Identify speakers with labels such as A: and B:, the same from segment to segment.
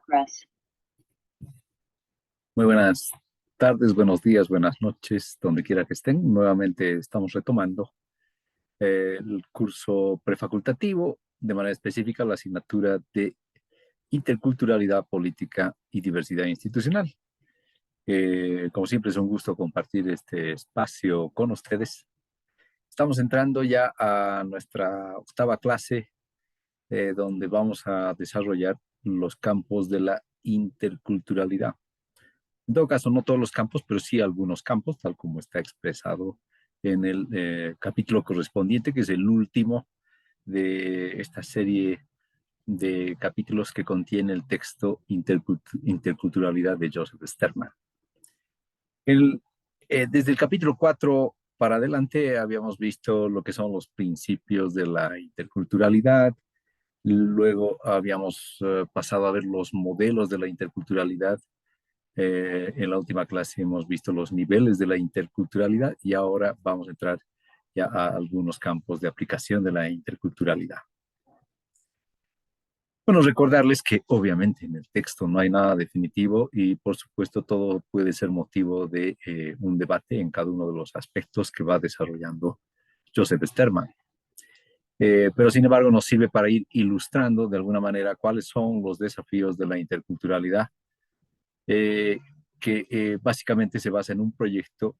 A: progress.
B: Muy buenas tardes, buenos días, buenas noches, donde quiera que estén. Nuevamente estamos retomando el curso prefacultativo, de manera específica la asignatura de Interculturalidad Política y Diversidad Institucional. Como siempre es un gusto compartir este espacio con ustedes. Estamos entrando ya a nuestra octava clase, donde vamos a desarrollar los campos de la interculturalidad. En todo caso, no todos los campos, pero sí algunos campos, tal como está expresado en el capítulo correspondiente, que es el último de esta serie de capítulos que contiene el texto Interculturalidad de Joseph Sterman. Desde el capítulo 4 para adelante habíamos visto lo que son los principios de la interculturalidad. Luego habíamos pasado a ver los modelos de la interculturalidad. En la última clase hemos visto los niveles de la interculturalidad y ahora vamos a entrar ya a algunos campos de aplicación de la interculturalidad. Bueno, recordarles que obviamente en el texto no hay nada definitivo y por supuesto todo puede ser motivo de un debate en cada uno de los aspectos que va desarrollando Joseph Sterman. Pero sin embargo nos sirve para ir ilustrando de alguna manera cuáles son los desafíos de la interculturalidad, que básicamente se basa en un proyecto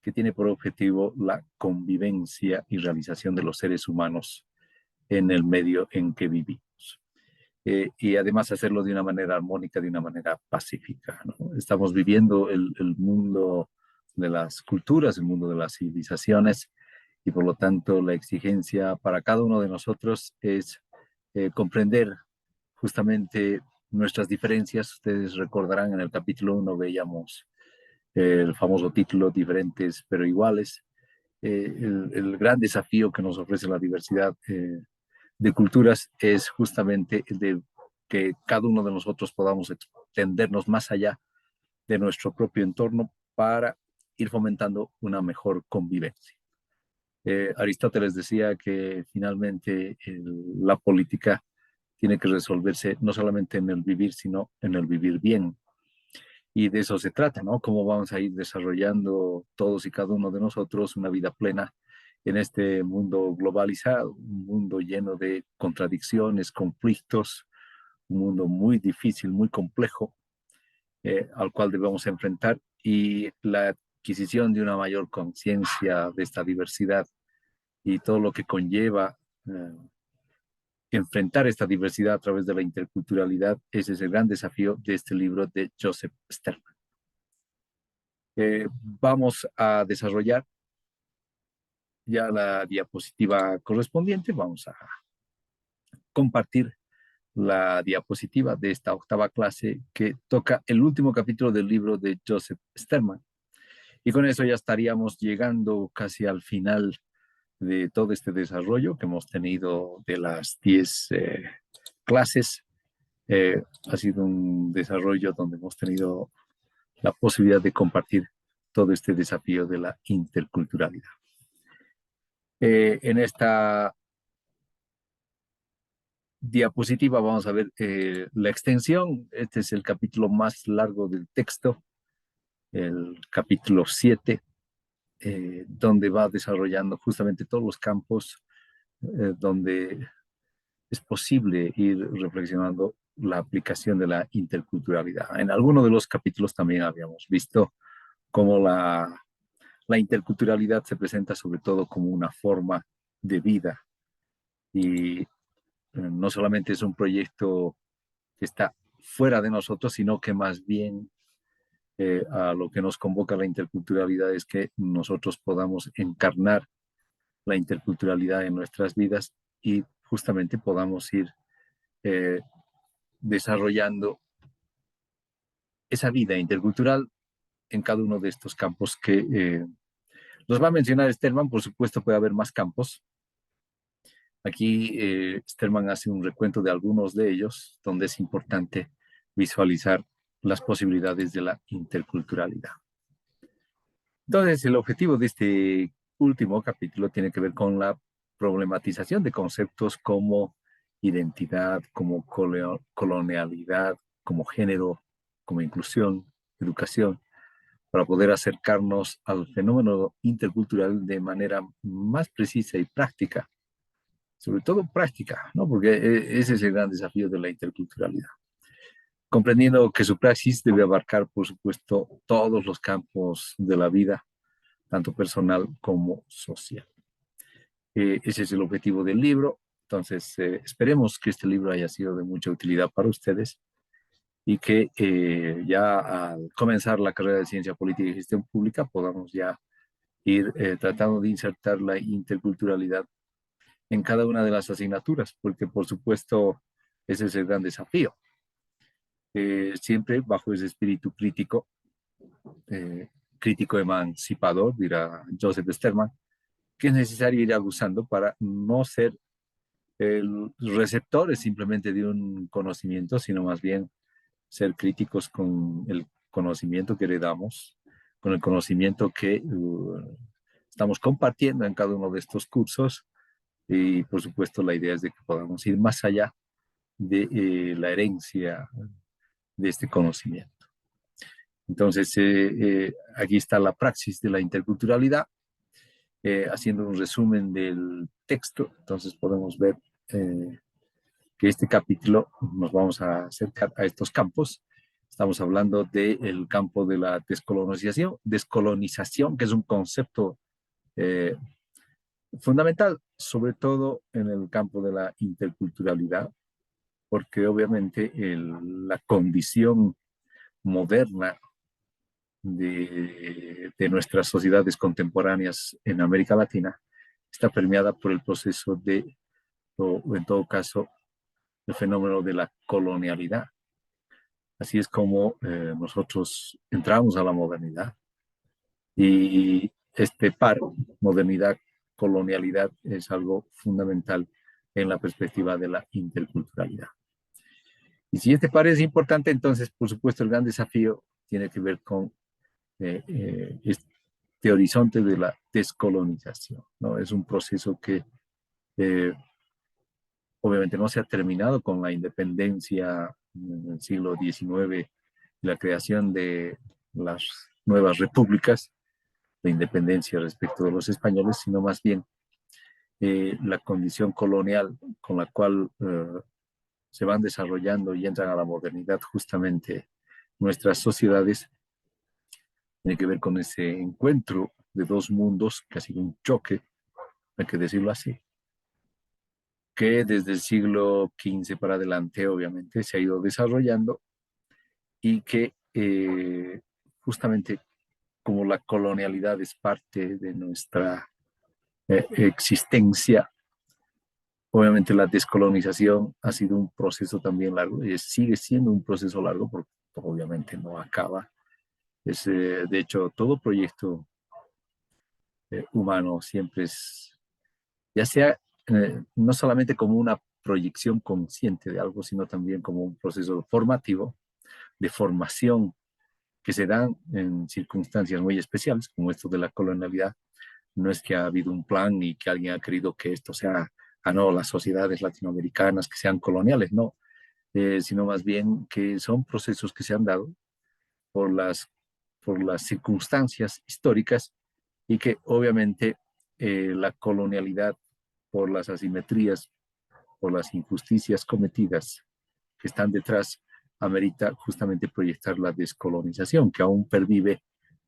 B: que tiene por objetivo la convivencia y realización de los seres humanos en el medio en que vivimos. Y además hacerlo de una manera armónica, de una manera pacífica, ¿no? Estamos viviendo el mundo de las culturas, el mundo de las civilizaciones, y por lo tanto la exigencia para cada uno de nosotros es comprender justamente nuestras diferencias. Ustedes recordarán en el capítulo 1 veíamos el famoso título Diferentes pero iguales. El gran desafío que nos ofrece la diversidad de culturas es justamente el de que cada uno de nosotros podamos extendernos más allá de nuestro propio entorno para ir fomentando una mejor convivencia. Aristóteles decía que finalmente la política tiene que resolverse no solamente en el vivir, sino en el vivir bien. Y de eso se trata, ¿no? Cómo vamos a ir desarrollando todos y cada uno de nosotros una vida plena en este mundo globalizado, un mundo lleno de contradicciones, conflictos, un mundo muy difícil, muy complejo, al cual debemos enfrentar, y la adquisición de una mayor conciencia de esta diversidad y todo lo que conlleva enfrentar esta diversidad a través de la interculturalidad. Ese es el gran desafío de este libro de Joseph Sterman. Vamos a desarrollar ya la diapositiva correspondiente. Vamos a compartir la diapositiva de esta octava clase que toca el último capítulo del libro de Joseph Sterman. Y con eso ya estaríamos llegando casi al final de todo este desarrollo que hemos tenido de las 10 clases. Ha sido un desarrollo donde hemos tenido la posibilidad de compartir todo este desafío de la interculturalidad. En esta diapositiva vamos a ver la extensión. Este es el capítulo más largo del texto, el capítulo 7, donde va desarrollando justamente todos los campos donde es posible ir reflexionando la aplicación de la interculturalidad. En algunos de los capítulos también habíamos visto cómo la interculturalidad se presenta sobre todo como una forma de vida y no solamente es un proyecto que está fuera de nosotros, sino que más bien a lo que nos convoca la interculturalidad es que nosotros podamos encarnar la interculturalidad en nuestras vidas y justamente podamos ir desarrollando esa vida intercultural en cada uno de estos campos que los va a mencionar Sterman. Por supuesto puede haber más campos. Aquí Sterman hace un recuento de algunos de ellos, donde es importante visualizar las posibilidades de la interculturalidad. Entonces, el objetivo de este último capítulo tiene que ver con la problematización de conceptos como identidad, como colonialidad, como género, como inclusión, educación, para poder acercarnos al fenómeno intercultural de manera más precisa y práctica, sobre todo práctica, ¿no? Porque ese es el gran desafío de la interculturalidad. Comprendiendo que su praxis debe abarcar, por supuesto, todos los campos de la vida, tanto personal como social. Ese es el objetivo del libro. Entonces, esperemos que este libro haya sido de mucha utilidad para ustedes y que ya al comenzar la carrera de Ciencia Política y Gestión Pública podamos ya ir tratando de insertar la interculturalidad en cada una de las asignaturas, porque por supuesto ese es el gran desafío. Siempre bajo ese espíritu crítico, crítico emancipador, dirá Joseph Sterman, que es necesario ir abusando para no ser receptores simplemente de un conocimiento, sino más bien ser críticos con el conocimiento que heredamos, con el conocimiento que estamos compartiendo en cada uno de estos cursos y por supuesto la idea es de que podamos ir más allá de la herencia de este conocimiento. Entonces, aquí está la praxis de la interculturalidad, haciendo un resumen del texto, entonces podemos ver que este capítulo nos vamos a acercar a estos campos. Estamos hablando del campo de la descolonización, que es un concepto fundamental, sobre todo en el campo de la interculturalidad, porque obviamente la condición moderna de nuestras sociedades contemporáneas en América Latina está permeada por el proceso de, o en todo caso, el fenómeno de la colonialidad. Así es como nosotros entramos a la modernidad. Y este par, modernidad, colonialidad, es algo fundamental en la perspectiva de la interculturalidad. Y si este par es importante, entonces, por supuesto, el gran desafío tiene que ver con este horizonte de la descolonización, ¿no? Es un proceso que obviamente no se ha terminado con la independencia en el siglo XIX y la creación de las nuevas repúblicas, la independencia respecto de los españoles, sino más bien la condición colonial con la cual se van desarrollando y entran a la modernidad justamente nuestras sociedades, tiene que ver con ese encuentro de dos mundos, que ha sido un choque, hay que decirlo así, que desde el siglo XV para adelante obviamente se ha ido desarrollando y que justamente como la colonialidad es parte de nuestra existencia, obviamente la descolonización ha sido un proceso también largo y sigue siendo un proceso largo porque obviamente no acaba. Es, de hecho, todo proyecto humano siempre es, ya sea no solamente como una proyección consciente de algo, sino también como un proceso formativo, de formación que se dan en circunstancias muy especiales, como esto de la colonialidad. No es que ha habido un plan y que alguien ha querido que esto sea, no, las sociedades latinoamericanas que sean coloniales, no, sino más bien que son procesos que se han dado por por las circunstancias históricas y que obviamente la colonialidad, por las asimetrías, por las injusticias cometidas que están detrás, amerita justamente proyectar la descolonización, que aún pervive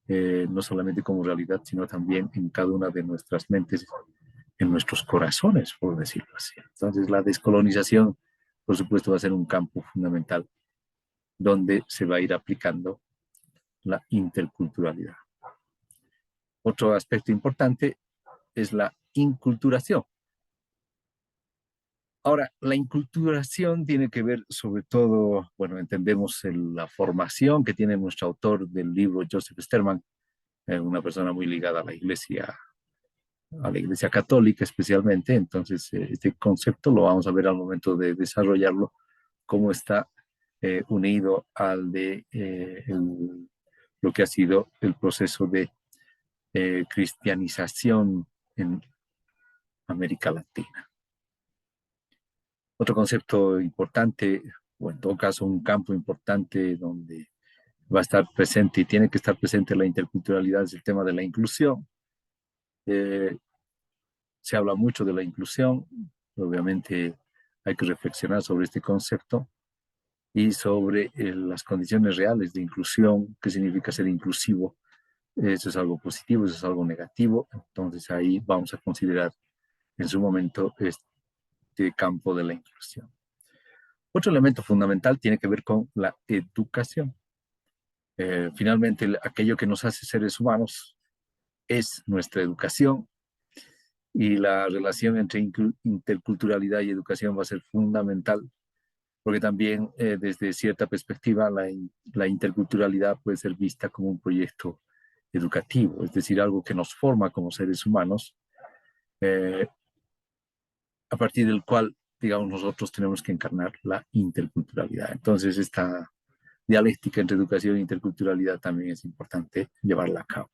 B: no solamente como realidad, sino también en cada una de nuestras mentes, en nuestros corazones, por decirlo así. Entonces, la descolonización, por supuesto, va a ser un campo fundamental donde se va a ir aplicando la interculturalidad. Otro aspecto importante es la inculturación. Ahora, la inculturación tiene que ver sobre todo, bueno, entendemos la formación que tiene nuestro autor del libro, Joseph Sterman, una persona muy ligada a la iglesia católica especialmente, entonces este concepto lo vamos a ver al momento de desarrollarlo, cómo está unido al de lo que ha sido el proceso de cristianización en América Latina. Otro concepto importante o en todo caso un campo importante donde va a estar presente y tiene que estar presente la interculturalidad, es el tema de la inclusión. Eh, Se habla mucho de la inclusión, obviamente hay que reflexionar sobre este concepto y sobre las condiciones reales de inclusión, qué significa ser inclusivo. Eso es algo positivo, eso es algo negativo. Entonces ahí vamos a considerar en su momento este campo de la inclusión. Otro elemento fundamental tiene que ver con la educación. Finalmente, aquello que nos hace seres humanos es nuestra educación y la relación entre interculturalidad y educación va a ser fundamental porque también desde cierta perspectiva la interculturalidad puede ser vista como un proyecto educativo, es decir, algo que nos forma como seres humanos, eh, a partir del cual, digamos, nosotros tenemos que encarnar la interculturalidad. Entonces, esta dialéctica entre educación e interculturalidad también es importante llevarla a cabo.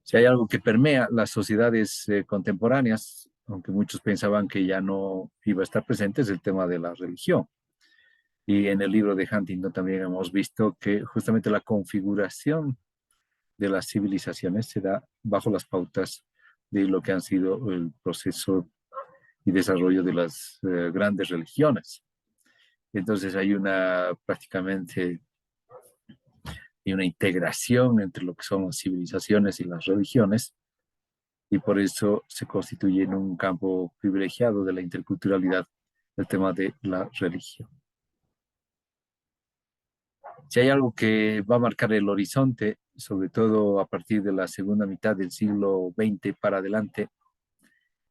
B: Si hay algo que permea las sociedades contemporáneas, aunque muchos pensaban que ya no iba a estar presente, es el tema de la religión. Y en el libro de Huntington también hemos visto que justamente la configuración de las civilizaciones se da bajo las pautas de lo que han sido el proceso y desarrollo de las grandes religiones. Entonces hay una prácticamente y una integración entre lo que son las civilizaciones y las religiones, y por eso se constituye en un campo privilegiado de la interculturalidad el tema de la religión. Si hay algo que va a marcar el horizonte, sobre todo a partir de la segunda mitad del siglo XX para adelante,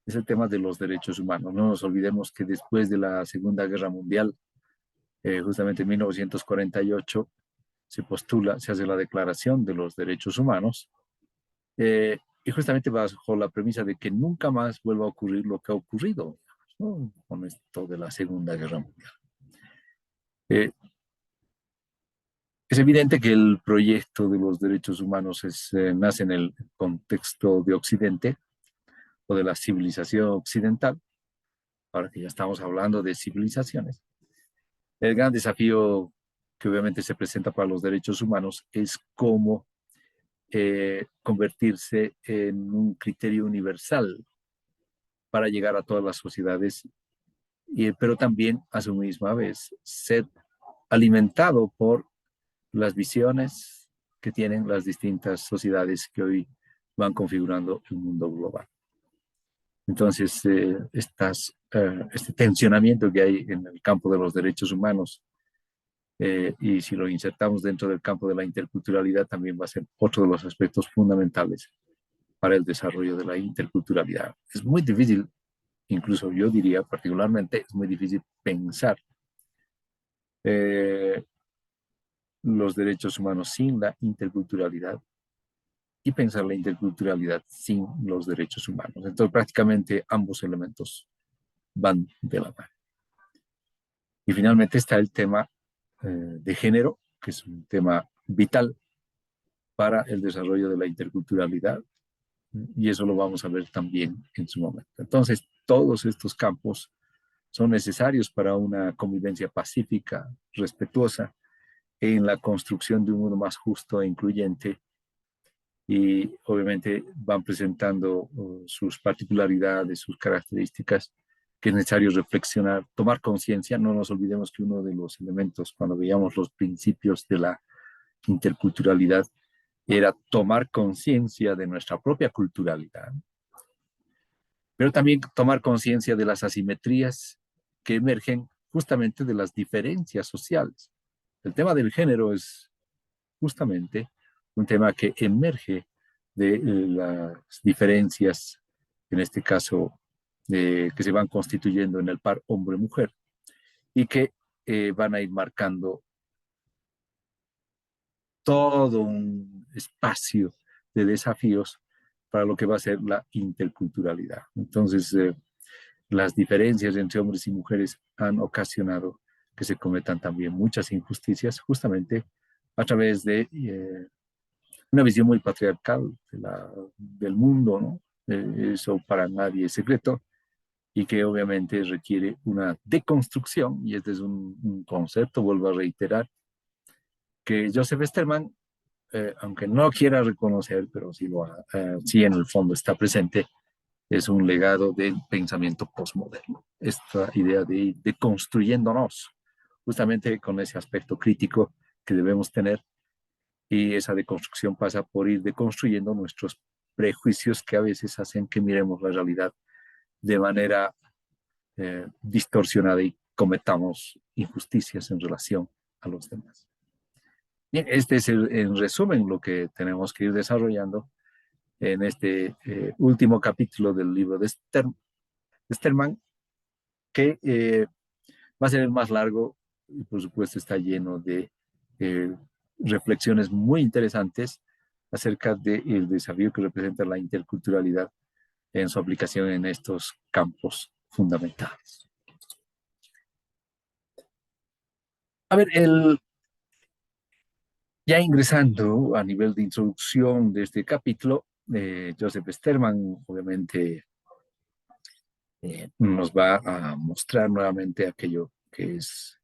B: es el tema de los derechos humanos. No nos olvidemos que después de la Segunda Guerra Mundial, justamente en 1948, se postula, se hace la Declaración de los Derechos Humanos, y justamente bajo la premisa de que nunca más vuelva a ocurrir lo que ha ocurrido, ¿no? Con esto de la Segunda Guerra Mundial. Eh, Es evidente que el proyecto de los derechos humanos nace en el contexto de Occidente o de la civilización occidental, ahora que ya estamos hablando de civilizaciones. El gran desafío que obviamente se presenta para los derechos humanos es cómo convertirse en un criterio universal para llegar a todas las sociedades, pero también a su misma vez ser alimentado por las visiones que tienen las distintas sociedades que hoy van configurando el mundo global. Entonces, este tensionamiento que hay en el campo de los derechos humanos, y si lo insertamos dentro del campo de la interculturalidad, también va a ser otro de los aspectos fundamentales para el desarrollo de la interculturalidad. Es muy difícil, incluso yo diría particularmente, es muy difícil pensar eh, los derechos humanos sin la interculturalidad y pensar la interculturalidad sin los derechos humanos. Entonces, prácticamente ambos elementos van de la mano. Y finalmente está el tema de género, que es un tema vital para el desarrollo de la interculturalidad, y eso lo vamos a ver también en su momento. Entonces, todos estos campos son necesarios para una convivencia pacífica, respetuosa, en la construcción de un mundo más justo e incluyente, y obviamente van presentando sus particularidades, sus características, que es necesario reflexionar, tomar conciencia. No nos olvidemos que uno de los elementos cuando veíamos los principios de la interculturalidad era tomar conciencia de nuestra propia culturalidad, pero también tomar conciencia de las asimetrías que emergen justamente de las diferencias sociales. El tema del género es justamente un tema que emerge de las diferencias, en este caso, que se van constituyendo en el par hombre-mujer y que van a ir marcando todo un espacio de desafíos para lo que va a ser la interculturalidad. Entonces, las diferencias entre hombres y mujeres han ocasionado que se cometan también muchas injusticias justamente a través de una visión muy patriarcal del mundo, ¿no? Eso para nadie es secreto. y que obviamente requiere una deconstrucción, y este es un concepto, vuelvo a reiterar, que Joseph Sterman, aunque no quiera reconocer, pero sí en el fondo está presente, es un legado del pensamiento postmoderno. Esta idea de construyéndonos, justamente con ese aspecto crítico que debemos tener, y esa deconstrucción pasa por ir deconstruyendo nuestros prejuicios que a veces hacen que miremos la realidad de manera distorsionada y cometamos injusticias en relación a los demás. Bien, este es en resumen lo que tenemos que ir desarrollando en este último capítulo del libro de Sterman, que va a ser el más largo y por supuesto está lleno de eh, reflexiones muy interesantes acerca del desafío que representa la interculturalidad en su aplicación en estos campos fundamentales. A ver, ya ingresando a nivel de introducción de este capítulo, Joseph Sterman obviamente nos va a mostrar nuevamente aquello que es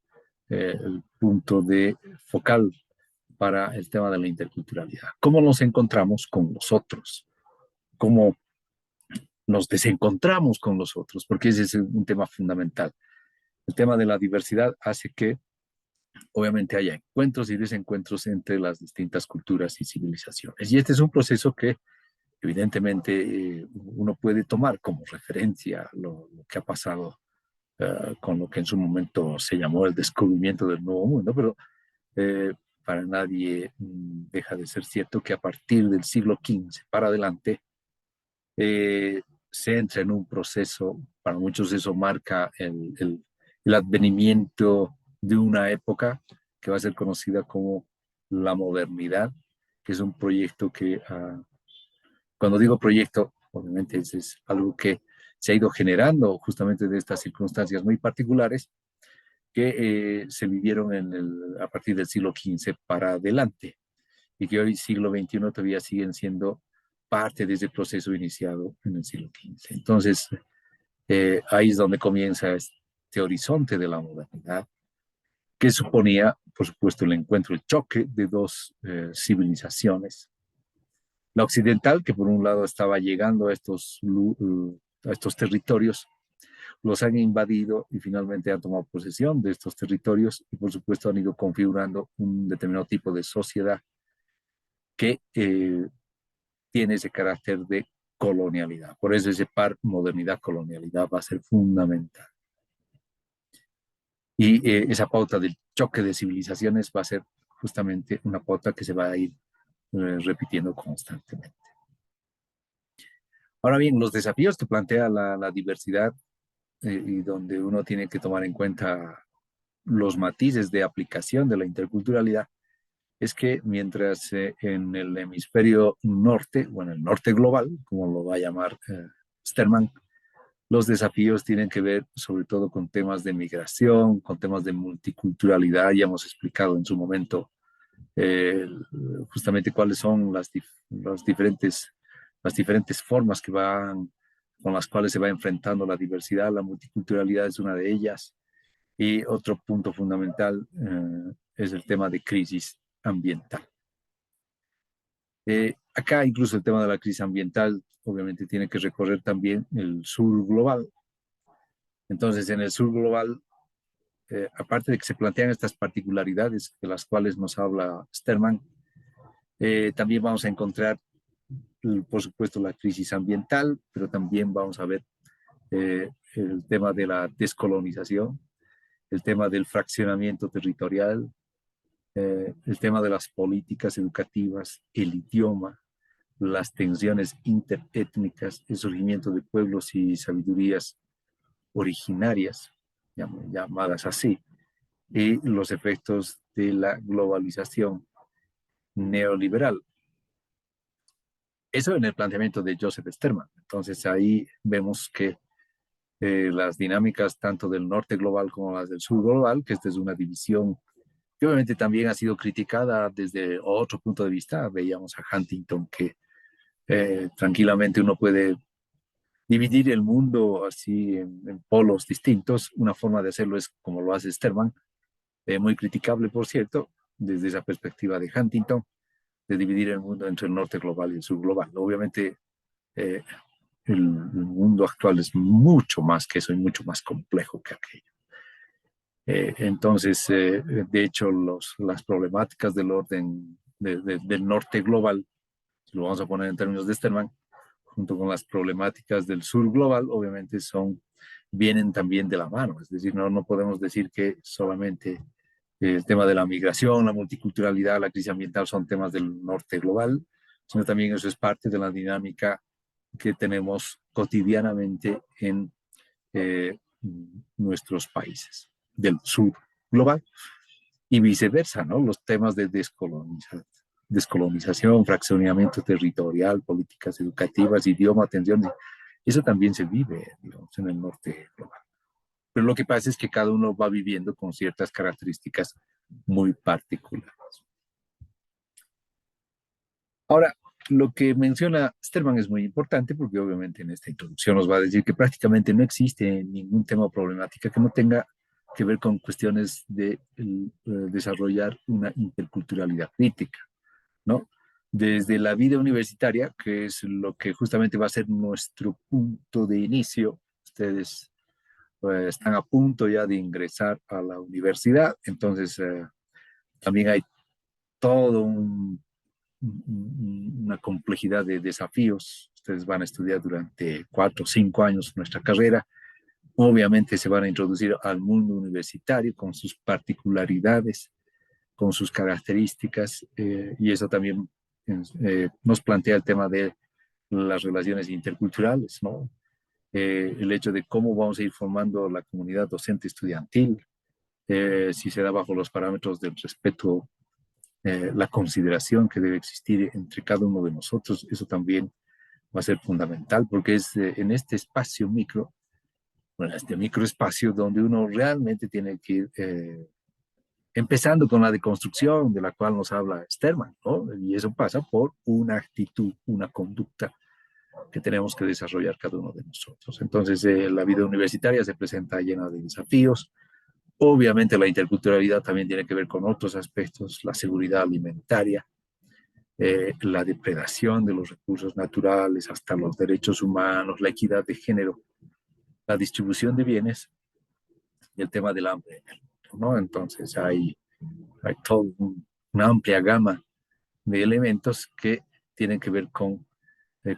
B: el punto de focal para el tema de la interculturalidad. ¿Cómo nos encontramos con los otros? ¿Cómo nos desencontramos con los otros? Porque ese es un tema fundamental. El tema de la diversidad hace que obviamente haya encuentros y desencuentros entre las distintas culturas y civilizaciones. Y este es un proceso que evidentemente uno puede tomar como referencia lo que ha pasado con lo que en su momento se llamó el descubrimiento del nuevo mundo, pero eh, para nadie deja de ser cierto que a partir del siglo XV para adelante se entra en un proceso, para muchos eso marca el advenimiento de una época que va a ser conocida como la modernidad, que es un proyecto que, cuando digo proyecto, obviamente es algo que se ha ido generando justamente de estas circunstancias muy particulares que se vivieron a partir del siglo XV para adelante y que hoy, siglo XXI, todavía siguen siendo parte de ese proceso iniciado en el siglo XV. Entonces, ahí es donde comienza este horizonte de la modernidad, que suponía, por supuesto, el encuentro, el choque de dos civilizaciones. La occidental, que por un lado estaba llegando a estos territorios, los han invadido y finalmente han tomado posesión de estos territorios y por supuesto han ido configurando un determinado tipo de sociedad que tiene ese carácter de colonialidad. Por eso ese par modernidad-colonialidad va a ser fundamental. Y esa pauta del choque de civilizaciones va a ser justamente una pauta que se va a ir repitiendo constantemente. Ahora bien, los desafíos que plantea la diversidad y donde uno tiene que tomar en cuenta los matices de aplicación de la interculturalidad es que mientras en el hemisferio norte, o en el norte global, como lo va a llamar Sterman, los desafíos tienen que ver sobre todo con temas de migración, con temas de multiculturalidad. Ya hemos explicado en su momento eh, justamente cuáles son las diferentes formas con las cuales se va enfrentando la diversidad. La multiculturalidad es una de ellas. Y otro punto fundamental es el tema de crisis ambiental. Acá incluso el tema de la crisis ambiental obviamente tiene que recorrer también el sur global. Entonces, en el sur global, aparte de que se plantean estas particularidades de las cuales nos habla Sterman, también vamos a encontrar, por supuesto, la crisis ambiental, pero también vamos a ver el tema de la descolonización, el tema del fraccionamiento territorial, el tema de las políticas educativas, el idioma, las tensiones interétnicas, el surgimiento de pueblos y sabidurías originarias, llamadas así, y los efectos de la globalización neoliberal. Eso en el planteamiento de Joseph Sterman. Entonces ahí vemos que las dinámicas tanto del norte global como las del sur global, que esta es una división que obviamente también ha sido criticada desde otro punto de vista. Veíamos a Huntington que tranquilamente uno puede dividir el mundo así en polos distintos. Una forma de hacerlo es como lo hace Sterman, muy criticable, por cierto, desde esa perspectiva de Huntington, de dividir el mundo entre el norte global y el sur global. Obviamente, eh, el mundo actual es mucho más que eso y mucho más complejo que aquello. Entonces, de hecho, las problemáticas del orden del norte global, si lo vamos a poner en términos de Sterman, junto con las problemáticas del sur global, obviamente vienen también de la mano. Es decir, no podemos decir que solamente el tema de la migración, la multiculturalidad, la crisis ambiental son temas del norte global, sino también eso es parte de la dinámica que tenemos cotidianamente en nuestros países del sur global y viceversa, ¿no? Los temas de descolonización, fraccionamiento territorial, políticas educativas, idioma, atención, eso también se vive, digamos, en el norte global. Pero lo que pasa es que cada uno va viviendo con ciertas características muy particulares. Ahora, lo que menciona Sterman es muy importante porque obviamente en esta introducción nos va a decir que prácticamente no existe ningún tema o problemática que no tenga que ver con cuestiones de desarrollar una interculturalidad crítica, ¿no? Desde la vida universitaria, que es lo que justamente va a ser nuestro punto de inicio. Ustedes están a punto ya de ingresar a la universidad, entonces también hay todo una complejidad de desafíos. Ustedes van a estudiar durante 4 o 5 años nuestra carrera. Obviamente se van a introducir al mundo universitario con sus particularidades, con sus características, y eso también nos plantea el tema de las relaciones interculturales, ¿no? El hecho de cómo vamos a ir formando la comunidad docente estudiantil, si se da bajo los parámetros del respeto, la consideración que debe existir entre cada uno de nosotros, eso también va a ser fundamental porque es en este espacio micro, bueno, este microespacio donde uno realmente tiene que ir empezando con la deconstrucción de la cual nos habla Sterman, ¿no? Y eso pasa por una actitud, una conducta que tenemos que desarrollar cada uno de nosotros. Entonces, la vida universitaria se presenta llena de desafíos. Obviamente, la interculturalidad también tiene que ver con otros aspectos, la seguridad alimentaria, la depredación de los recursos naturales, hasta los derechos humanos, la equidad de género, la distribución de bienes y el tema del hambre en el mundo, ¿no? Entonces, hay toda una amplia gama de elementos que tienen que ver con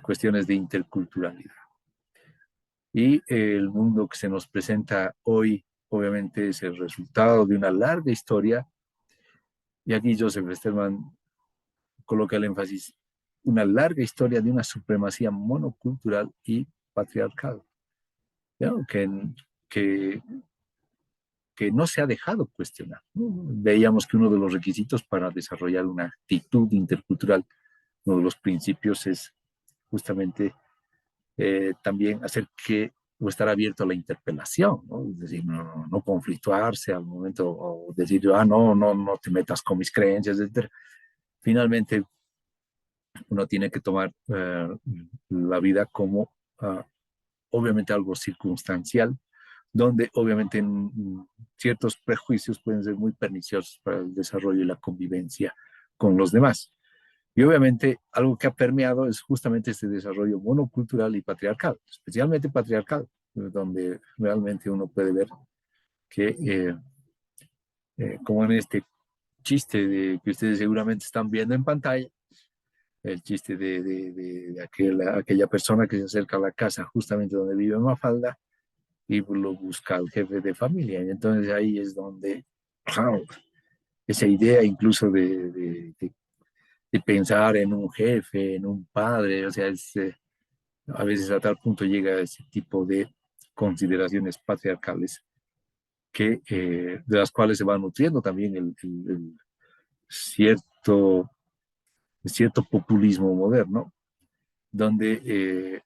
B: cuestiones de interculturalidad. Y el mundo que se nos presenta hoy, obviamente, es el resultado de una larga historia. Y aquí Joseph Sterman coloca el énfasis, una larga historia de una supremacía monocultural y patriarcal, ¿no? que, que no se ha dejado cuestionar, ¿no? Veíamos que uno de los requisitos para desarrollar una actitud intercultural, uno de los principios es justamente también hacer que o estar abierto a la interpelación, ¿no? Es decir, no conflictuarse al momento o decir, no te metas con mis creencias, etc. Finalmente, uno tiene que tomar la vida como obviamente algo circunstancial, donde obviamente ciertos prejuicios pueden ser muy perniciosos para el desarrollo y la convivencia con los demás. Y obviamente algo que ha permeado es justamente este desarrollo monocultural y patriarcal, especialmente patriarcal, donde realmente uno puede ver que, como en este chiste que ustedes seguramente están viendo en pantalla, el chiste de aquella persona que se acerca a la casa justamente donde vive Mafalda y lo busca al jefe de familia. Y entonces ahí es donde esa idea incluso de pensar en un jefe, en un padre, o sea, a veces a tal punto llega ese tipo de consideraciones patriarcales de las cuales se va nutriendo también el cierto, cierto populismo moderno, donde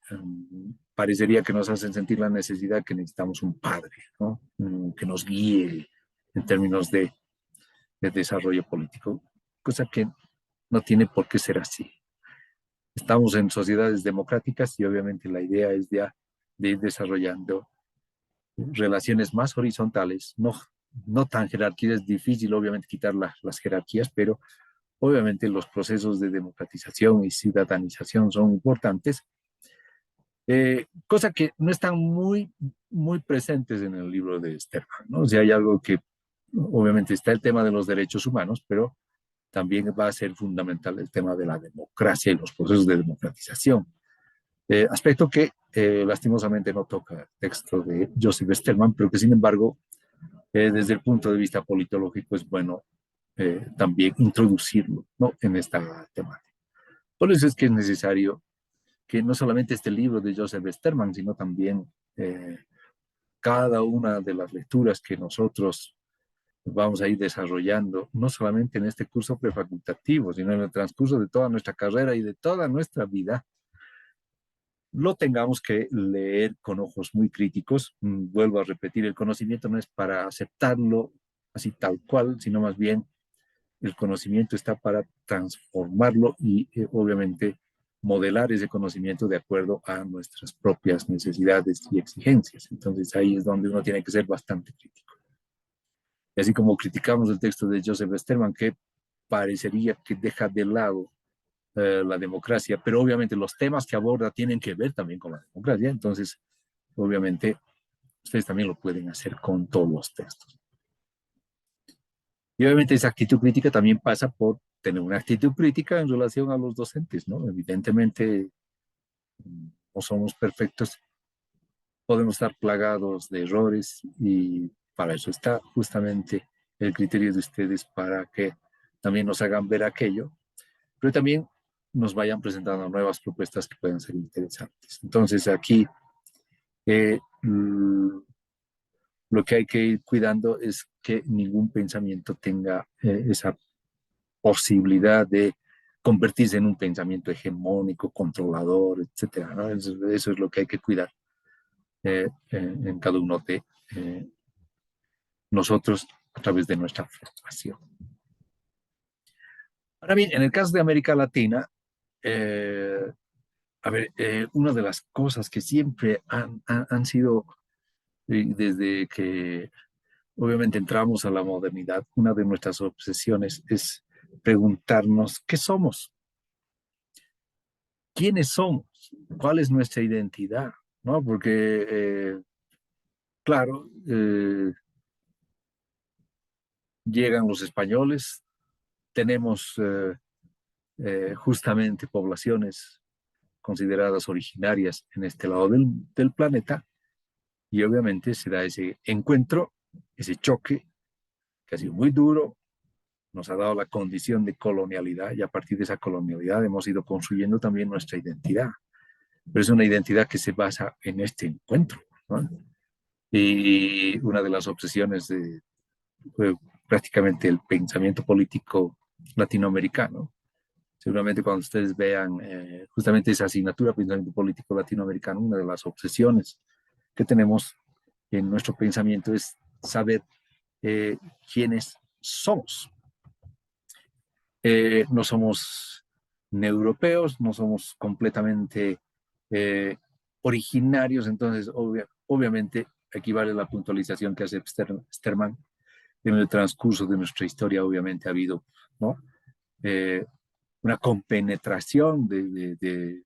B: parecería que nos hacen sentir la necesidad que necesitamos un padre, ¿no? Que nos guíe en términos de desarrollo político, cosa que no tiene por qué ser así. Estamos en sociedades democráticas y obviamente la idea es ya de ir desarrollando relaciones más horizontales, no tan jerarquías. Es difícil obviamente quitar las jerarquías, pero obviamente los procesos de democratización y ciudadanización son importantes, cosa que no están muy presentes en el libro de Sterman, ¿no? O sea, hay algo que obviamente está el tema de los derechos humanos, pero también va a ser fundamental el tema de la democracia y los procesos de democratización. Aspecto que lastimosamente no toca el texto de Joseph Sterman, pero que sin embargo, desde el punto de vista politológico, es bueno también introducirlo, ¿no?, en esta temática. Por eso es que es necesario que no solamente este libro de Joseph Sterman, sino también cada una de las lecturas que nosotros vamos a ir desarrollando, no solamente en este curso prefacultativo, sino en el transcurso de toda nuestra carrera y de toda nuestra vida, lo tengamos que leer con ojos muy críticos. Vuelvo a repetir, el conocimiento no es para aceptarlo así tal cual, sino más bien el conocimiento está para transformarlo y obviamente modelar ese conocimiento de acuerdo a nuestras propias necesidades y exigencias. Entonces ahí es donde uno tiene que ser bastante crítico. Y así como criticamos el texto de Joseph Sterman, que parecería que deja de lado la democracia, pero obviamente los temas que aborda tienen que ver también con la democracia. Entonces, obviamente, ustedes también lo pueden hacer con todos los textos. Y obviamente esa actitud crítica también pasa por tener una actitud crítica en relación a los docentes, ¿no? Evidentemente, no somos perfectos, podemos estar plagados de errores y para eso está justamente el criterio de ustedes, para que también nos hagan ver aquello, pero también nos vayan presentando nuevas propuestas que pueden ser interesantes. Entonces aquí lo que hay que ir cuidando es que ningún pensamiento tenga esa posibilidad de convertirse en un pensamiento hegemónico, controlador, etcétera, ¿no? Eso es lo que hay que cuidar en cada uno de nosotros a través de nuestra formación. Ahora bien, en el caso de América Latina, una de las cosas que siempre han sido, desde que obviamente entramos a la modernidad, una de nuestras obsesiones es preguntarnos qué somos, quiénes somos, cuál es nuestra identidad, ¿no? Porque, claro, llegan los españoles, tenemos justamente poblaciones consideradas originarias en este lado del planeta, y obviamente se da ese encuentro, ese choque, que ha sido muy duro, nos ha dado la condición de colonialidad, y a partir de esa colonialidad hemos ido construyendo también nuestra identidad. Pero es una identidad que se basa en este encuentro, ¿no? Y una de las obsesiones de prácticamente el pensamiento político latinoamericano, seguramente cuando ustedes vean justamente esa asignatura, pensamiento político latinoamericano, una de las obsesiones que tenemos en nuestro pensamiento es saber quiénes somos. No somos neuropeos, no somos completamente originarios, entonces obviamente equivale a la puntualización que hace Sterman. En el transcurso de nuestra historia obviamente ha habido, ¿no?, una compenetración de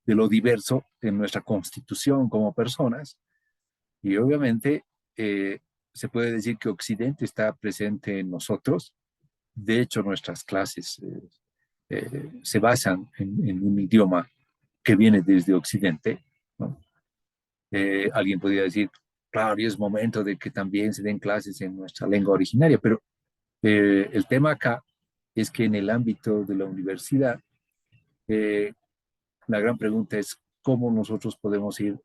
B: lo diverso en nuestra constitución como personas, y obviamente se puede decir que Occidente está presente en nosotros. De hecho, nuestras clases se basan en un idioma que viene desde Occidente, ¿no? Alguien podría decir, claro, y es momento de que también se den clases en nuestra lengua originaria, pero el tema acá es que en el ámbito de la universidad, la gran pregunta es cómo nosotros podemos ir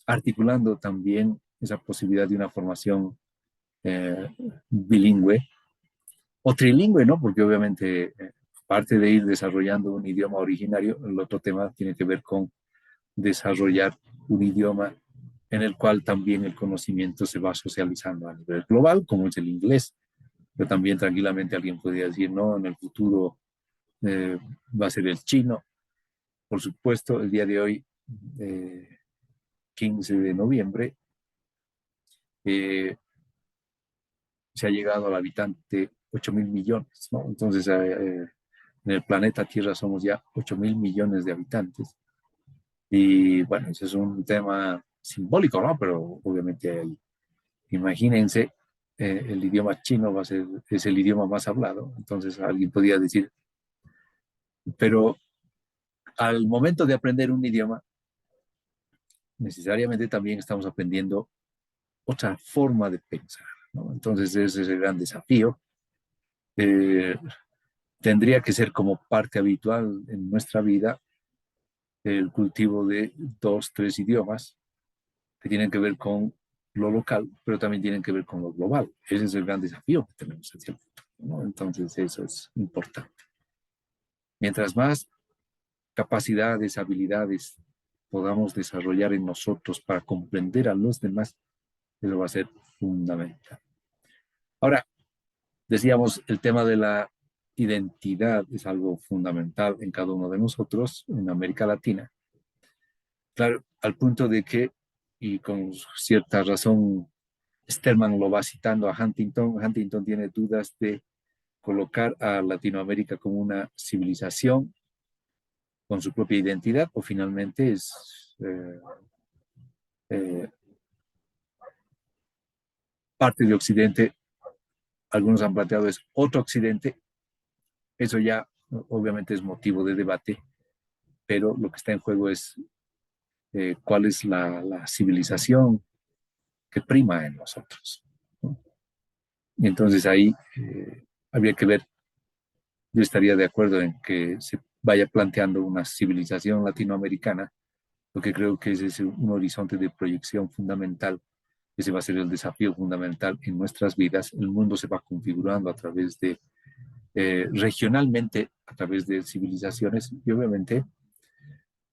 B: articulando también esa posibilidad de una formación eh, bilingüe o trilingüe, ¿no? Porque obviamente, parte de ir desarrollando un idioma originario, el otro tema tiene que ver con desarrollar un idioma en el cual también el conocimiento se va socializando a nivel global, como es el inglés. Pero también tranquilamente alguien podría decir, no, en el futuro va a ser el chino. Por supuesto, el día de hoy 15 de noviembre, se ha llegado al habitante 8.000 millones, ¿no? Entonces, en el planeta Tierra somos ya 8.000 millones de habitantes. Y bueno, ese es un tema simbólico, ¿no? Pero obviamente hay, imagínense, el idioma chino es el idioma más hablado. Entonces alguien podría decir, pero al momento de aprender un idioma, necesariamente también estamos aprendiendo otra forma de pensar, ¿no? Entonces ese es el gran desafío. Eh, Tendría que ser como parte habitual en nuestra vida el cultivo de dos, tres idiomas que tienen que ver con lo local, pero también tienen que ver con lo global. Ese es el gran desafío que tenemos hacia el futuro, ¿no? Entonces eso es importante. Mientras más capacidades, habilidades podamos desarrollar en nosotros para comprender a los demás, eso va a ser fundamental. Ahora, decíamos, el tema de la identidad es algo fundamental en cada uno de nosotros, en América Latina. Claro, al punto de que, y con cierta razón, Sterman lo va citando a Huntington. Huntington tiene dudas de colocar a Latinoamérica como una civilización con su propia identidad o finalmente es eh, parte de Occidente. Algunos han planteado es otro Occidente. Eso ya obviamente es motivo de debate, pero lo que está en juego es cuál es la civilización que prima en nosotros, ¿no? Y entonces ahí habría que ver, yo estaría de acuerdo en que se vaya planteando una civilización latinoamericana, porque creo que ese es un horizonte de proyección fundamental. Ese va a ser el desafío fundamental en nuestras vidas. El mundo se va configurando a través de, regionalmente, a través de civilizaciones, y obviamente,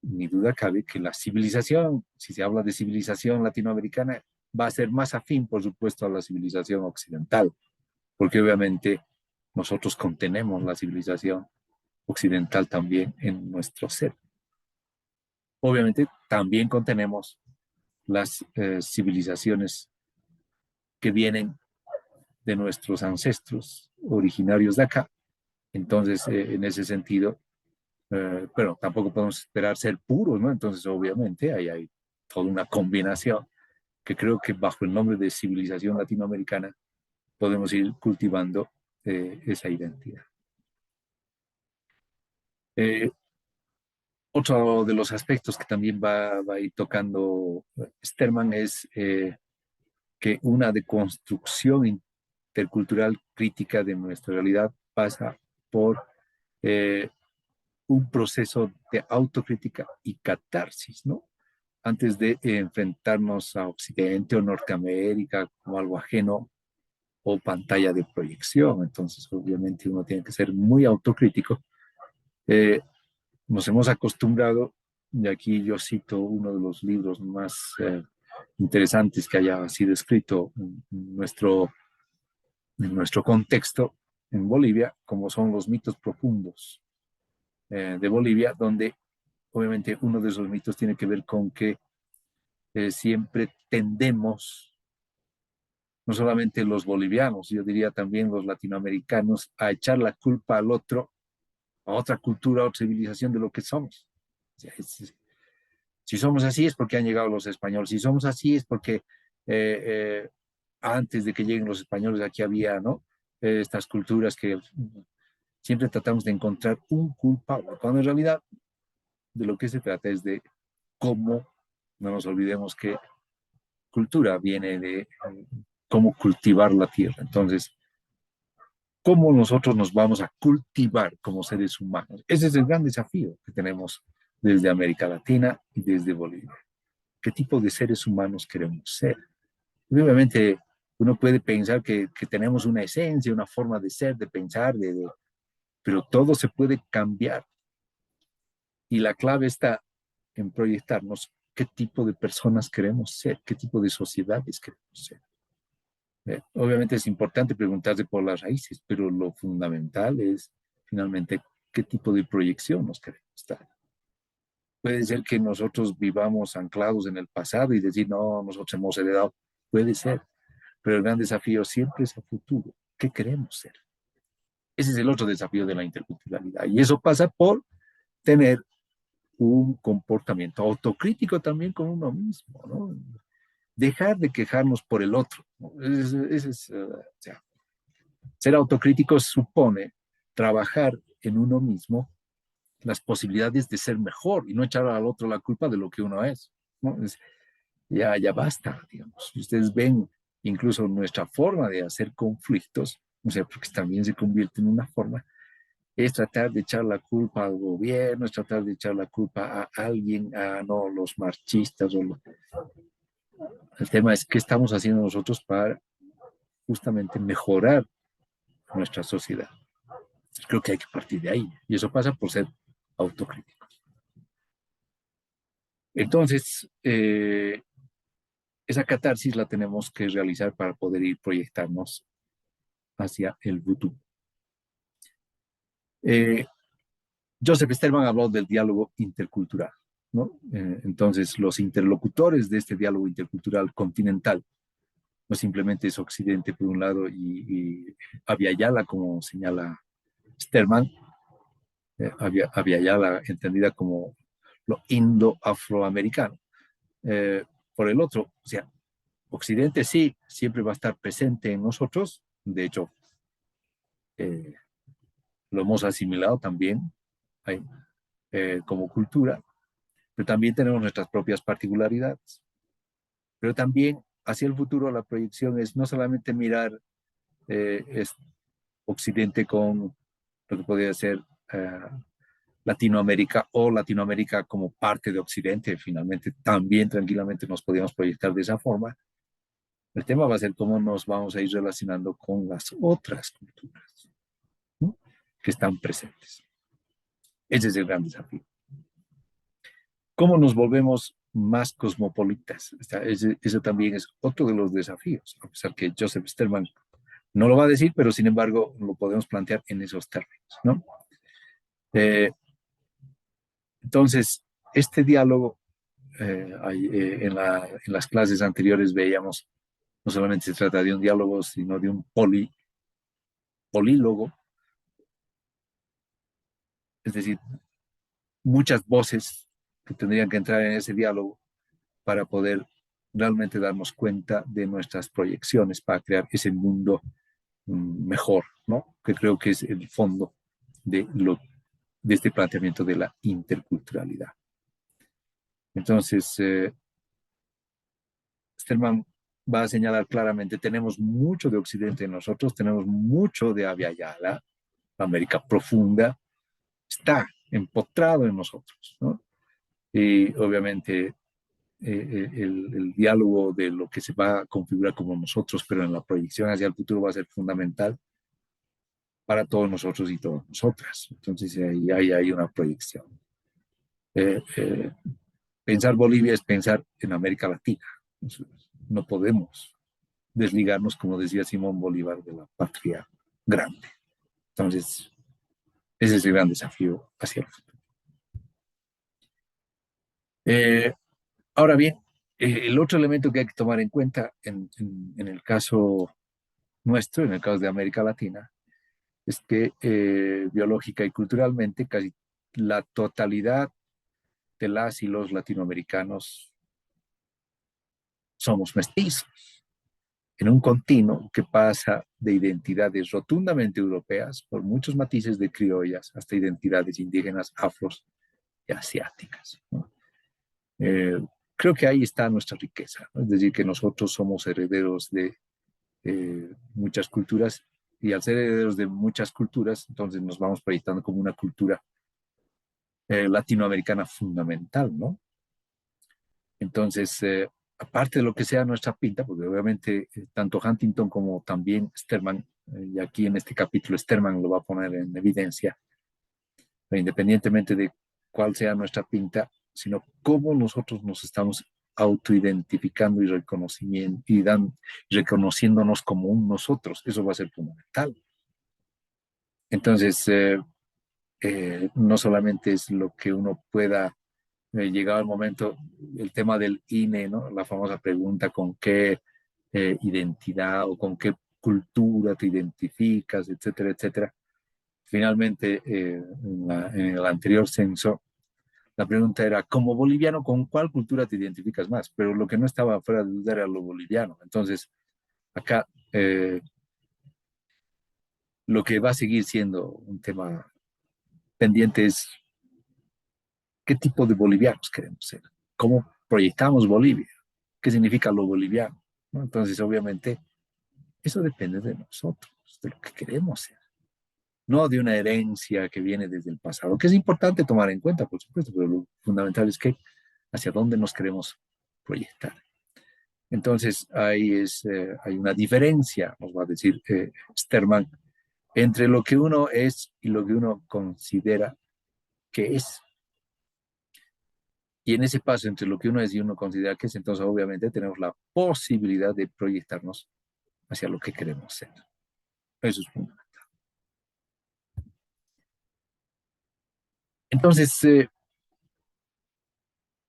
B: ni duda cabe que la civilización, si se habla de civilización latinoamericana, va a ser más afín, por supuesto, a la civilización occidental, porque obviamente nosotros contenemos la civilización occidental también en nuestro ser. Obviamente también contenemos las civilizaciones que vienen de nuestros ancestros originarios de acá. Entonces, en ese sentido, pero tampoco podemos esperar ser puros, ¿no? Entonces, obviamente, ahí hay toda una combinación que creo que bajo el nombre de civilización latinoamericana podemos ir cultivando esa identidad. Eh, Otro de los aspectos que también va a ir tocando Sterman es que una deconstrucción intercultural crítica de nuestra realidad pasa por eh, un proceso de autocrítica y catarsis, ¿no? Antes de enfrentarnos a Occidente o Norteamérica como algo ajeno o pantalla de proyección. Entonces, obviamente, uno tiene que ser muy autocrítico. Eh, Nos hemos acostumbrado, y aquí yo cito uno de los libros más interesantes que haya sido escrito en nuestro contexto en Bolivia, como son los mitos profundos de Bolivia, donde obviamente uno de esos mitos tiene que ver con que siempre tendemos, no solamente los bolivianos, yo diría también los latinoamericanos, a echar la culpa al otro, a otra cultura, a otra civilización de lo que somos. O sea, si somos así es porque han llegado los españoles, si somos así es porque antes de que lleguen los españoles aquí había, ¿no? Estas culturas que siempre tratamos de encontrar un culpable, cuando en realidad de lo que se trata es de cómo, no nos olvidemos que cultura viene de cómo cultivar la tierra. Entonces, ¿cómo nosotros nos vamos a cultivar como seres humanos? Ese es el gran desafío que tenemos desde América Latina y desde Bolivia. ¿Qué tipo de seres humanos queremos ser? Y obviamente, uno puede pensar que tenemos una esencia, una forma de ser, de pensar, pero todo se puede cambiar. Y la clave está en proyectarnos qué tipo de personas queremos ser, qué tipo de sociedades queremos ser. Obviamente es importante preguntarse por las raíces, pero lo fundamental es finalmente qué tipo de proyección nos queremos dar. Puede ser que nosotros vivamos anclados en el pasado y decir, no, nosotros hemos heredado. Puede ser, pero el gran desafío siempre es a futuro. ¿Qué queremos ser? Ese es el otro desafío de la interculturalidad. Y eso pasa por tener un comportamiento autocrítico también con uno mismo, ¿no? Dejar de quejarnos por el otro, ¿no? O sea, ser autocrítico supone trabajar en uno mismo las posibilidades de ser mejor y no echar al otro la culpa de lo que uno es, ¿no? Ya basta, digamos. Si ustedes ven incluso nuestra forma de hacer conflictos, o sea, porque también se convierte en una forma, es tratar de echar la culpa al gobierno, es tratar de echar la culpa a alguien, a no los marchistas. El tema es qué estamos haciendo nosotros para justamente mejorar nuestra sociedad. Creo que hay que partir de ahí y eso pasa por ser autocríticos. Entonces, esa catarsis la tenemos que realizar para poder ir proyectarnos hacia el futuro. Eh, Joseph Stelman habló del diálogo intercultural, ¿no? Entonces, los interlocutores de este diálogo intercultural continental no simplemente es Occidente por un lado y Abya-Yala, como señala Sterman, Abya-Yala entendida como lo indo-afroamericano. Por el otro, o sea, Occidente sí, siempre va a estar presente en nosotros, de hecho, eh, lo hemos asimilado también como cultura, pero también tenemos nuestras propias particularidades. Pero también hacia el futuro la proyección es no solamente mirar es Occidente con lo que podría ser Latinoamérica o Latinoamérica como parte de Occidente, finalmente también tranquilamente nos podríamos proyectar de esa forma. El tema va a ser cómo nos vamos a ir relacionando con las otras culturas, ¿no? Que están presentes. Ese es el gran desafío. ¿Cómo nos volvemos más cosmopolitas? Ese también es otro de los desafíos, a pesar que Joseph Stelman no lo va a decir, pero sin embargo lo podemos plantear en esos términos, ¿no? Eh, entonces, este diálogo, en las clases anteriores veíamos, no solamente se trata de un diálogo, sino de un polílogo, es decir, muchas voces que tendrían que entrar en ese diálogo para poder realmente darnos cuenta de nuestras proyecciones para crear ese mundo mejor, ¿no? Que creo que es el fondo de este planteamiento de la interculturalidad. Entonces, Stelman va a señalar claramente, tenemos mucho de Occidente en nosotros, tenemos mucho de Abya-Yala, la América profunda, está empotrado en nosotros, ¿no? Y obviamente el diálogo de lo que se va a configurar como nosotros, pero en la proyección hacia el futuro va a ser fundamental para todos nosotros y todas nosotras. Entonces ahí hay una proyección. Eh, eh, Pensar Bolivia es pensar en América Latina. No podemos desligarnos, como decía Simón Bolívar, de la patria grande. Entonces, ese es el gran desafío hacia el futuro. Eh, Ahora bien, el otro elemento que hay que tomar en cuenta en el caso nuestro, en el caso de América Latina, es que biológica y culturalmente casi la totalidad de las y los latinoamericanos somos mestizos, en un continuo que pasa de identidades rotundamente europeas por muchos matices de criollas hasta identidades indígenas, afros y asiáticas, ¿no? Eh, Creo que ahí está nuestra riqueza, ¿no? Es decir, que nosotros somos herederos de muchas culturas y al ser herederos de muchas culturas, entonces nos vamos proyectando como una cultura latinoamericana fundamental, ¿no? Entonces, aparte de lo que sea nuestra pinta, porque obviamente tanto Huntington como también Sterman, y aquí en este capítulo Sterman lo va a poner en evidencia, independientemente de cuál sea nuestra pinta, sino cómo nosotros nos estamos autoidentificando reconociéndonos como un nosotros. Eso va a ser fundamental. Entonces, no solamente es lo que uno pueda llegado el momento, el tema del INE, ¿no? La famosa pregunta con qué identidad o con qué cultura te identificas, etcétera, etcétera. Finalmente, en el anterior censo, la pregunta era, como boliviano, ¿con cuál cultura te identificas más? Pero lo que no estaba fuera de duda era lo boliviano. Entonces, acá lo que va a seguir siendo un tema pendiente es qué tipo de bolivianos queremos ser, cómo proyectamos Bolivia, qué significa lo boliviano, ¿no? Entonces, obviamente, eso depende de nosotros, de lo que queremos ser, no de una herencia que viene desde el pasado, que es importante tomar en cuenta, por supuesto, pero lo fundamental es que hacia dónde nos queremos proyectar. Entonces, hay una diferencia, nos va a decir Sterman, entre lo que uno es y lo que uno considera que es. Y en ese paso entre lo que uno es y uno considera que es, entonces obviamente tenemos la posibilidad de proyectarnos hacia lo que queremos ser. Eso es fundamental. Entonces,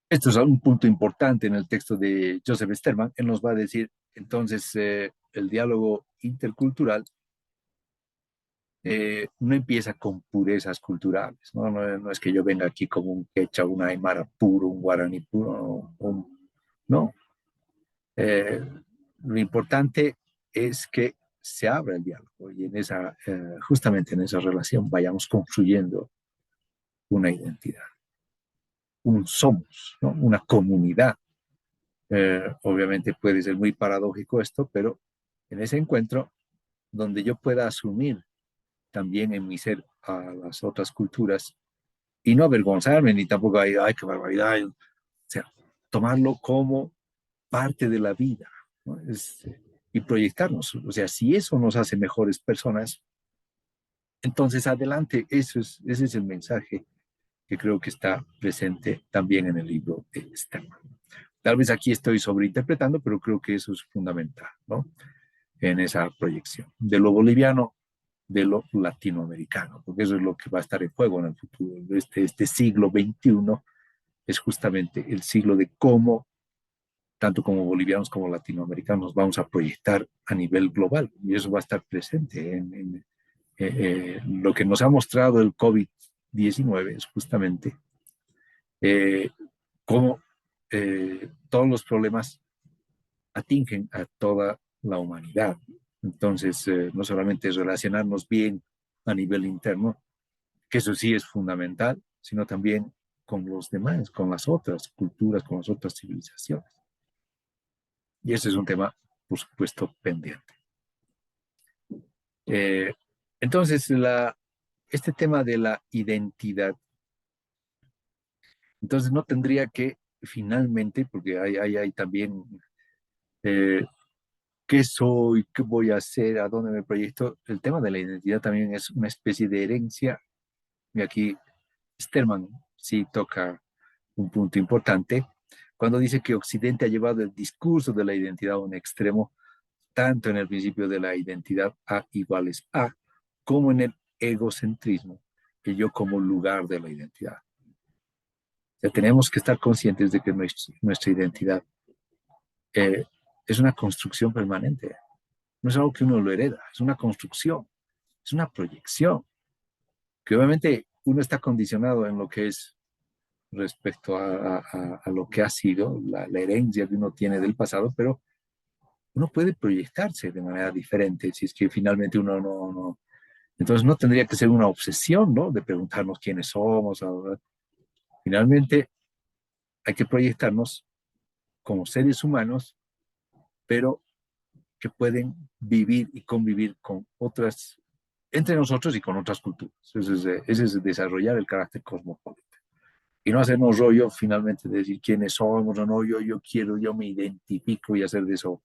B: esto es un punto importante en el texto de Joseph Sterman. Él nos va a decir, entonces, el diálogo intercultural no empieza con purezas culturales, ¿no? No es que yo venga aquí como un quechua, un aymara puro, un guaraní puro, no. Eh, lo importante es que se abra el diálogo y justamente en esa relación vayamos construyendo una identidad, un somos, ¿no? Una comunidad. Obviamente puede ser muy paradójico esto, pero en ese encuentro donde yo pueda asumir también en mi ser a las otras culturas y no avergonzarme ni tampoco ay, qué barbaridad, o sea, tomarlo como parte de la vida, ¿no? Y proyectarnos. O sea, si eso nos hace mejores personas, entonces adelante, ese es el mensaje que creo que está presente también en el libro de Sterman. Tal vez aquí estoy sobreinterpretando, pero creo que eso es fundamental, ¿no? En esa proyección de lo boliviano, de lo latinoamericano, porque eso es lo que va a estar en juego en el futuro. Este siglo XXI es justamente el siglo de cómo tanto como bolivianos como latinoamericanos, vamos a proyectar a nivel global y eso va a estar presente lo que nos ha mostrado el COVID-19 es justamente eh, cómo todos los problemas atingen a toda la humanidad. Entonces, no solamente es relacionarnos bien a nivel interno, que eso sí es fundamental, sino también con los demás, con las otras culturas, con las otras civilizaciones. Y ese es un tema, por supuesto, pendiente. Eh, entonces, este tema de la identidad, entonces no tendría que finalmente, porque hay también eh, qué soy, qué voy a hacer, a dónde me proyecto. El tema de la identidad también es una especie de herencia. Y aquí Sterman sí toca un punto importante cuando dice que Occidente ha llevado el discurso de la identidad a un extremo tanto en el principio de la identidad A iguales A, como en el egocentrismo, el yo como lugar de la identidad. O sea, tenemos que estar conscientes de que nuestra identidad eh, es una construcción permanente, no es algo que uno lo hereda, es una construcción, es una proyección, que obviamente uno está condicionado en lo que es respecto a lo que ha sido, la herencia que uno tiene del pasado, pero uno puede proyectarse de manera diferente si es que finalmente uno no. Entonces no tendría que ser una obsesión, ¿no? De preguntarnos quiénes somos. Finalmente hay que proyectarnos como seres humanos, pero que pueden vivir y convivir con otras, entre nosotros y con otras culturas. Ese es desarrollar el carácter cosmopolita. Y no hacernos rollo finalmente de decir quiénes somos o no, yo quiero, yo me identifico y hacer de eso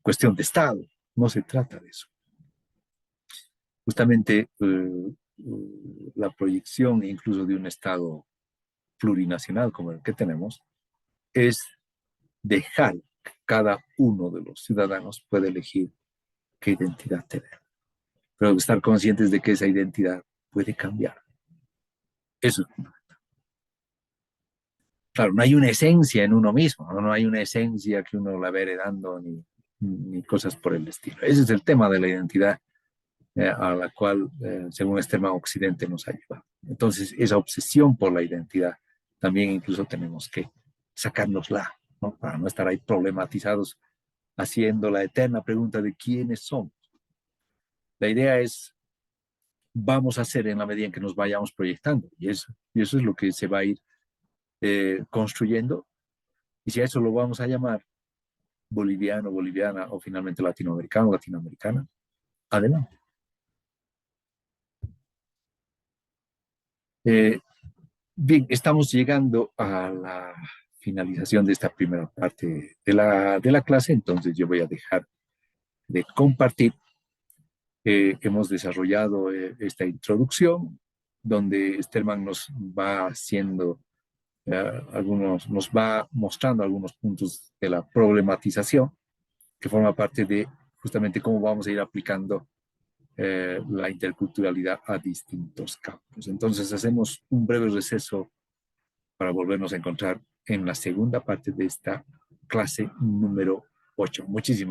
B: cuestión de Estado. No se trata de eso. Justamente la proyección incluso de un Estado plurinacional como el que tenemos es dejar que cada uno de los ciudadanos pueda elegir qué identidad tener, pero estar conscientes de que esa identidad puede cambiar. Eso es fundamental. Claro, no hay una esencia en uno mismo, no, no hay una esencia que uno la va heredando ni cosas por el estilo. Ese es el tema de la identidad a la cual, según este tema, Occidente nos ayuda. Entonces, esa obsesión por la identidad también incluso tenemos que sacárnosla, ¿no? Para no estar ahí problematizados haciendo la eterna pregunta de quiénes somos. La idea es, vamos a hacer en la medida en que nos vayamos proyectando, y eso es lo que se va a ir construyendo, y si a eso lo vamos a llamar boliviano, boliviana o finalmente latinoamericano, latinoamericana, adelante. Eh, Bien, estamos llegando a la finalización de esta primera parte de la clase, entonces yo voy a dejar de compartir. Hemos desarrollado esta introducción donde Sterman nos va haciendo nos va mostrando algunos puntos de la problematización que forma parte de justamente cómo vamos a ir aplicando la interculturalidad a distintos campos. Entonces hacemos un breve receso para volvernos a encontrar en la segunda parte de esta clase número 8. Muchísimas